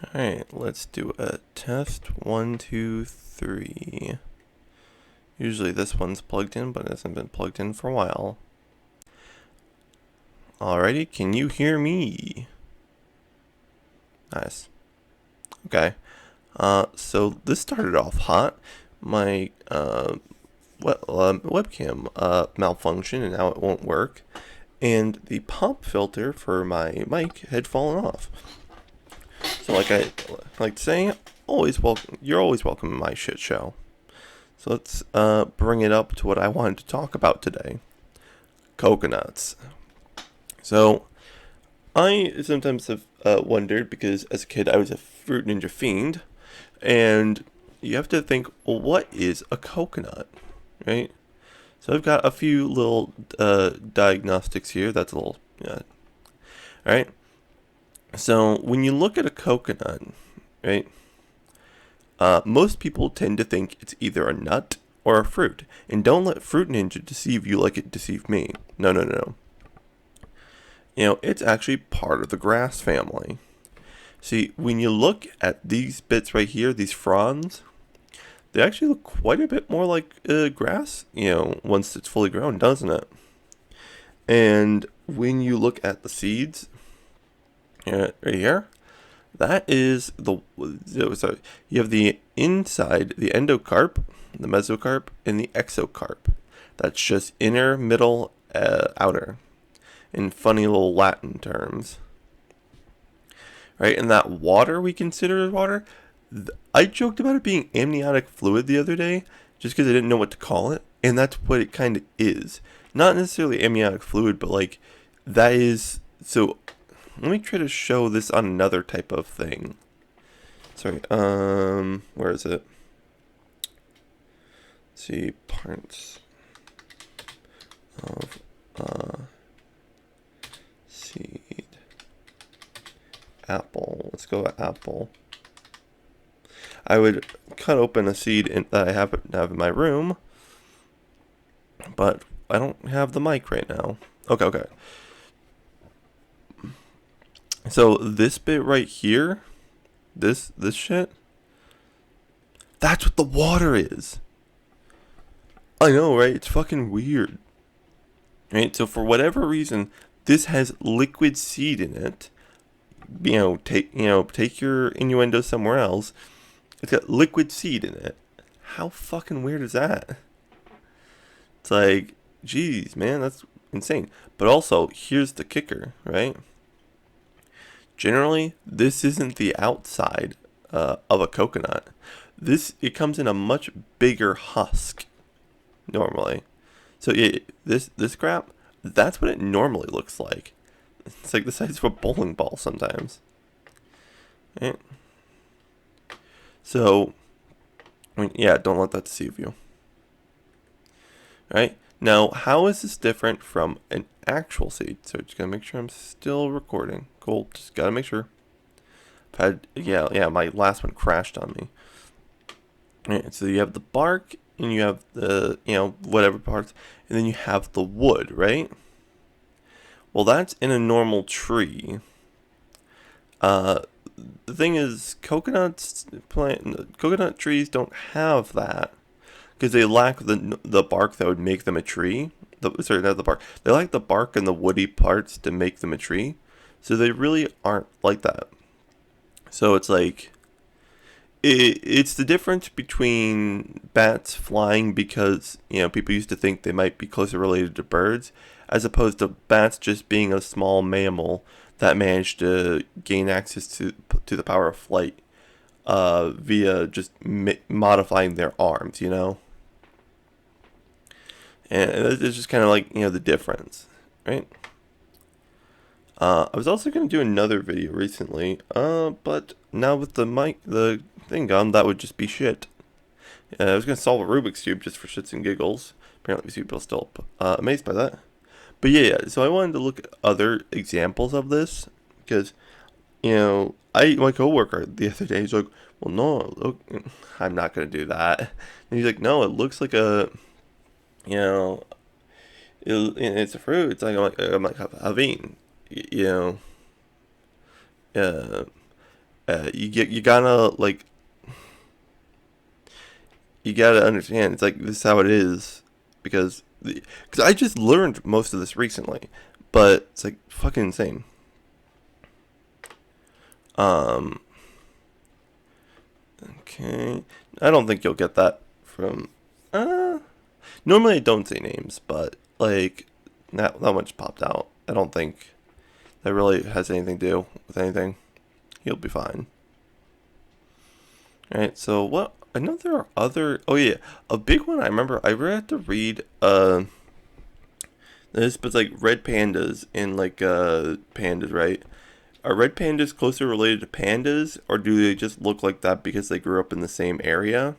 Alright, let's do a test. 1, 2, 3. Usually this one's plugged in, but it hasn't been plugged in for a while. Alrighty, can you hear me? Nice. Okay. So this started off hot. My webcam malfunctioned and now it won't work. And the pop filter for my mic had fallen off. So like I like to say, you're always welcome in my shit show. So let's bring it up to what I wanted to talk about today. Coconuts. So I sometimes have wondered, because as a kid I was a Fruit Ninja fiend, and you have to think, well, what is a coconut, right? So I've got a few little diagnostics here. That's a little, alright? So when you look at a coconut, right, most people tend to think it's either a nut or a fruit. And don't let Fruit Ninja deceive you like it deceived me. No, no, no. It's actually part of the grass family. See, when you look at these bits right here, these fronds, they actually look quite a bit more like grass, once it's fully grown, doesn't it? And when you look at the seeds, right here, that is sorry, you have the inside, the endocarp, the mesocarp, and the exocarp. That's just inner, middle, outer, in funny little Latin terms. Right, and that water we consider as water, I joked about it being amniotic fluid the other day, just because I didn't know what to call it, and that's what it kind of is. Not necessarily amniotic fluid, but like, that is, so, let me try to show this on another type of thing. Sorry, where is it? Let's see, parts of, seed. Apple, let's go with apple. I would cut open a seed that I happen to have in my room, but I don't have the mic right now. Okay. So this bit right here, this shit, that's what the water is. I know, right? It's fucking weird. Right? So for whatever reason, this has liquid seed in it. Take your innuendo somewhere else. It's got liquid seed in it. How fucking weird is that? It's like, geez, man, that's insane. But also, here's the kicker, right? Generally, this isn't the outside of a coconut. It comes in a much bigger husk normally. So yeah, this crap, that's what it normally looks like. It's like the size of a bowling ball sometimes. Right? So, don't let that deceive you. Right? Now, how is this different from an actual seed? So just gotta make sure I'm still recording. Cool, just gotta make sure. My last one crashed on me. Right, so you have the bark, and you have the, whatever parts, and then you have the wood, right? Well, that's in a normal tree. The thing is, coconut trees don't have that, because they lack the bark that would make them a tree. Not the bark. They lack the bark and the woody parts to make them a tree, so they really aren't like that. So it's like, it's the difference between bats flying because people used to think they might be closer related to birds, as opposed to bats just being a small mammal that managed to gain access to the power of flight via just modifying their arms, And it's just kind of like, the difference, right? I was also going to do another video recently, but now with the thing gone, that would just be shit. I was going to solve a Rubik's Cube just for shits and giggles. Apparently people are still amazed by that. But yeah, so I wanted to look at other examples of this, because, my coworker the other day, he's like, well, no, look, I'm not going to do that. And he's like, no, it looks like it's a fruit. It's like, I'm like Haveen, uh, you gotta like you gotta understand. It's like this is how it is because I just learned most of this recently, but it's like fucking insane. Um. Okay. I don't think you'll get that from. Normally I don't say names, but like that one just popped out. I don't think that really has anything to do with anything. You'll be fine. All right. So what? I know there are other. Oh yeah, a big one. I remember I had to read. This, but like red pandas and like pandas, right? Are red pandas closer related to pandas, or do they just look like that because they grew up in the same area?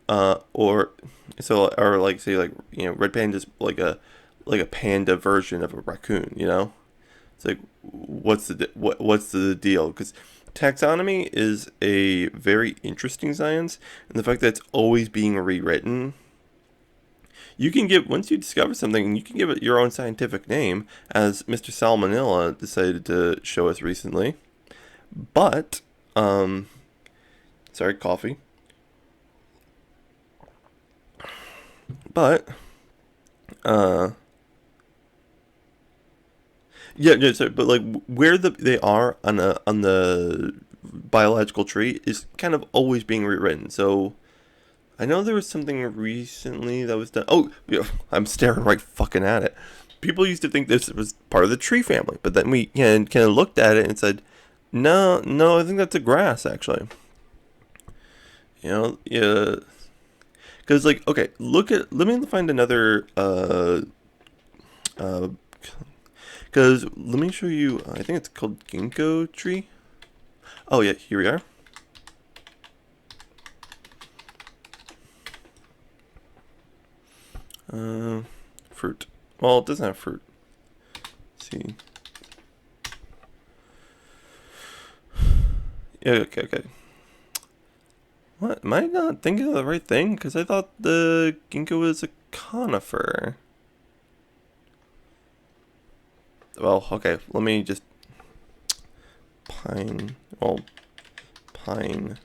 Or so, or like say like red pandas like a panda version of a raccoon. It's like what's the deal? Because taxonomy is a very interesting science, and the fact that it's always being rewritten. You can give once you discover something, you can give it your own scientific name, as Mr. Salmonella decided to show us recently. But, sorry, coffee. But, uh, yeah, sorry, but like where they are on the biological tree is kind of always being rewritten. So I know there was something recently that was done. Oh, yeah, I'm staring right fucking at it. People used to think this was part of the tree family, but then we kind of looked at it and said, no, no, I think that's a grass actually. Yeah, because like, okay, let me find another, uh, because let me show you. I think it's called ginkgo tree. Oh yeah, here we are. Fruit. Well, it doesn't have fruit. Let's see. Yeah, okay. What? Am I not thinking of the right thing? Because I thought the ginkgo was a conifer. Well, okay. Let me just pine. Well, pine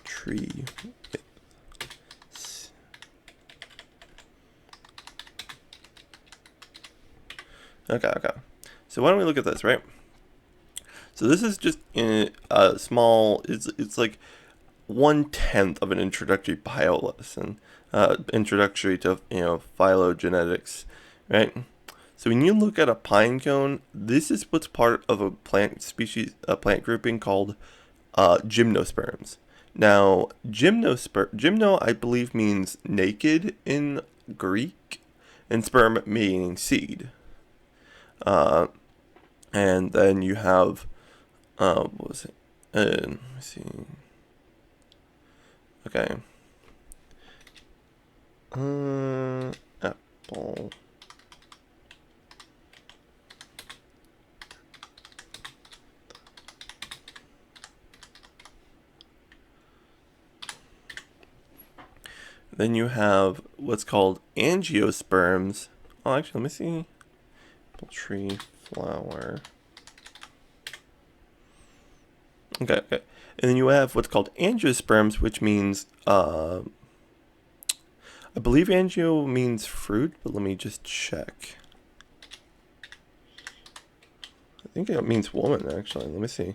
tree. Okay. So why don't we look at this, right? So this is just in a small. It's like 1/10 of an introductory bio lesson, introductory to phylogenetics, right? So when you look at a pine cone, this is what's part of a plant species, a plant grouping called gymnosperms. Now, gymno I believe means naked in Greek, and sperm meaning seed. Uh, and then you have what was it? Let me see. Okay. Apple. Then you have what's called angiosperms. Oh, actually, let me see. Apple tree flower. Okay. And then you have what's called angiosperms, which means, I believe angio means fruit, but let me just check. I think it means woman, actually. Let me see.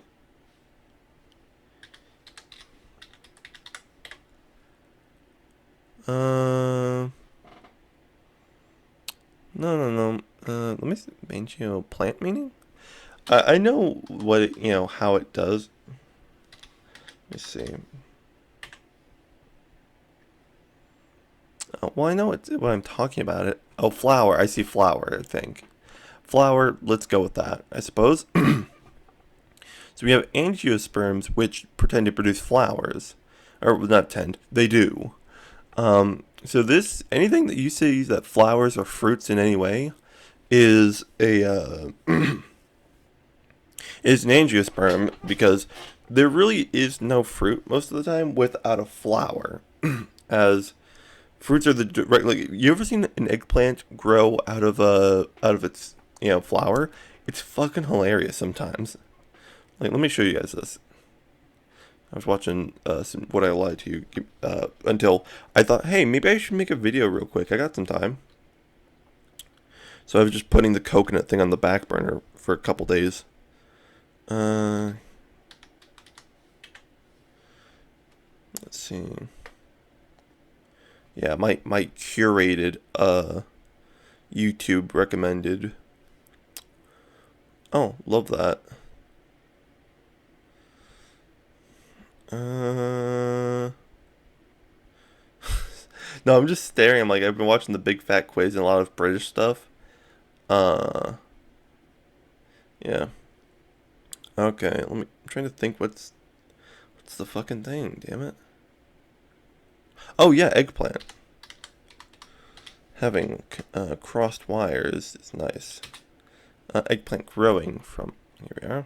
No. Let me see. Angio plant meaning? I know what it, how it does. Let me see. Well, I know what I'm talking about. It. Oh, flower. I see flower. I think flower. Let's go with that. I suppose. So we have angiosperms, which pretend to produce flowers, or not tend. They do. So this anything that you see that flowers or fruits in any way is a is an angiosperm because there really is no fruit most of the time without a flower. As fruits are the right, like you ever seen an eggplant grow out of its flower? It's fucking hilarious sometimes. Like let me show you guys this. I was watching some What I Lied to You until I thought, hey, maybe I should make a video real quick. I got some time. So I was just putting the coconut thing on the back burner for a couple days. Let's see. Yeah, my curated YouTube recommended. Oh, love that. No, I'm just staring. I'm like, I've been watching the Big Fat Quiz and a lot of British stuff. Uh, yeah. Okay, I'm trying to think what's the fucking thing, damn it. Oh yeah, eggplant. Having crossed wires is nice. Eggplant growing from, here we are.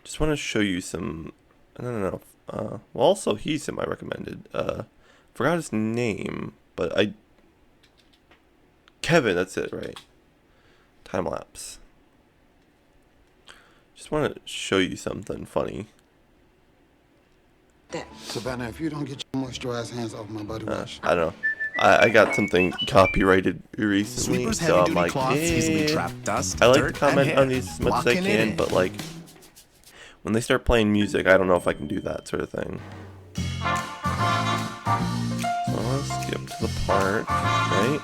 Just want to show you some, I don't know. Well, also he's semi-recommended. Forgot his name, but Kevin, that's it, right? Time lapse. Just want to show you something funny. Savannah, if you don't get your moisturized hands off my body wash. I don't know. I got something copyrighted recently, Sweeper's so I'm heavy-duty like, cloths easily trap dust, I like dirt, to comment and on hair, these as much as I locking it can, in. but like, when they start playing music, I don't know if I can do that sort of thing. So let's skip to the part, right?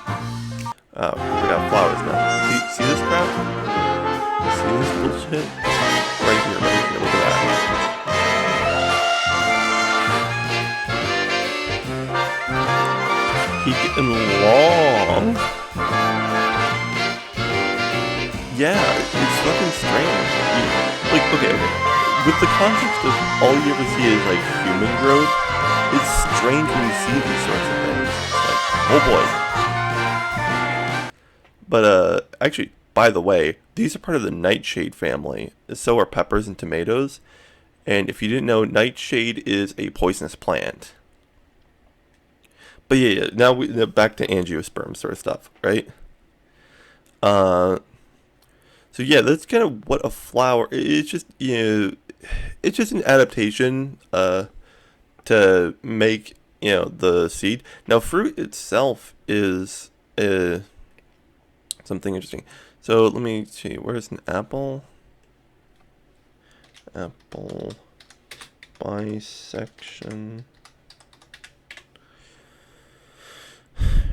Oh, we got flowers now. See this crap? See this bullshit? Right here, look at that. Keep getting long. Yeah, it's fucking strange. Like, okay. With the context of all you ever see is like human growth, it's strange when you see these sorts of things. It's like, oh boy. But actually, by the way, these are part of the nightshade family. So are peppers and tomatoes. And if you didn't know, nightshade is a poisonous plant. But yeah, now back to angiosperm sort of stuff, right? So yeah, that's kind of what a flower. It's just, you know, it's just an adaptation to make, you know, the seed. Now, fruit itself is something interesting. So let me see. Where's an apple? Apple bisection.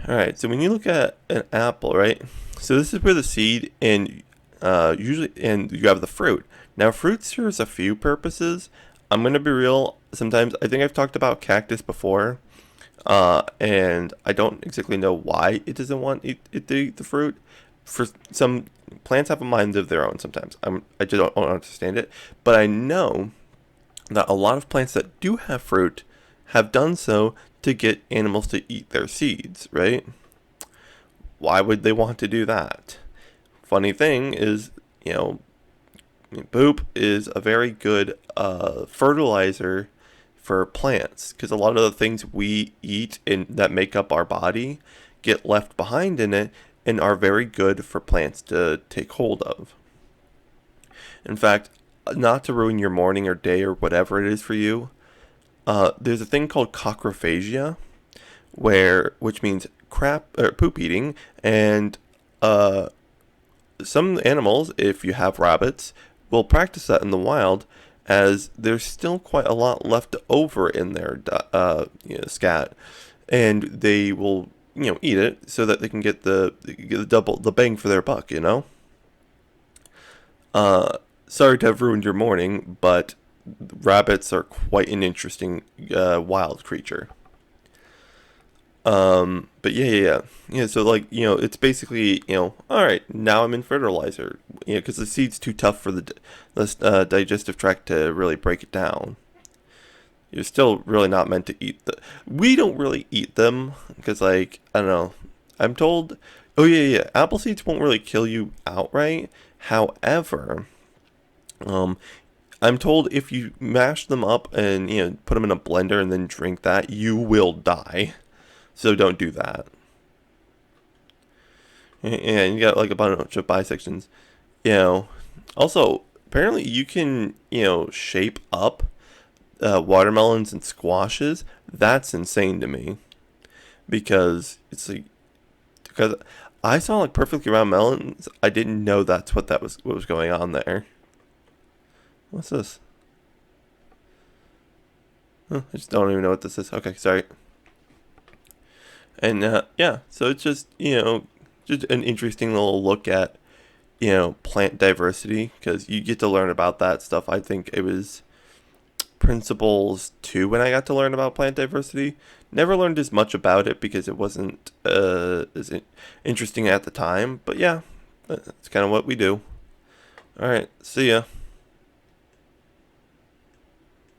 Alright, so when you look at an apple, right? So this is where the seed and usually you have the fruit. Now fruit serves a few purposes. I'm gonna be real. Sometimes I think I've talked about cactus before, and I don't exactly know why it doesn't want it to eat the fruit. For some plants have a mind of their own. Sometimes I just don't understand it, but I know that a lot of plants that do have fruit have done so to get animals to eat their seeds, right? Why would they want to do that? Funny thing is, you know, poop is a very good fertilizer for plants, because a lot of the things we eat and that make up our body get left behind in it and are very good for plants to take hold of. In fact, not to ruin your morning or day or whatever it is for you, there's a thing called cochrophagia, which means poop eating, and some animals, if you have rabbits, will practice that in the wild, as there's still quite a lot left over in their scat, and they will eat it so that they can get the bang for their buck. Sorry to have ruined your morning, but rabbits are quite an interesting wild creature. But yeah. So like, it's basically, all right, now I'm in fertilizer, because the seed's too tough for the digestive tract to really break it down. You're still really not meant to eat we don't really eat them, because like, I don't know, I'm told, oh yeah, apple seeds won't really kill you outright. However, I'm told if you mash them up and put them in a blender and then drink that, you will die. So don't do that. And you got like a bunch of bisections. Also, apparently you can shape up watermelons and squashes, that's insane to me. Because it's like, because I saw like perfectly round melons. I didn't know that's what was going on there. What's this? Huh, I just don't even know what this is. Okay, sorry. And yeah, so it's just just an interesting little look at plant diversity, because you get to learn about that stuff. I think it was principles 2 when I got to learn about plant diversity. Never learned as much about it because it wasn't interesting at the time. But yeah, that's kind of what we do. All right, see ya.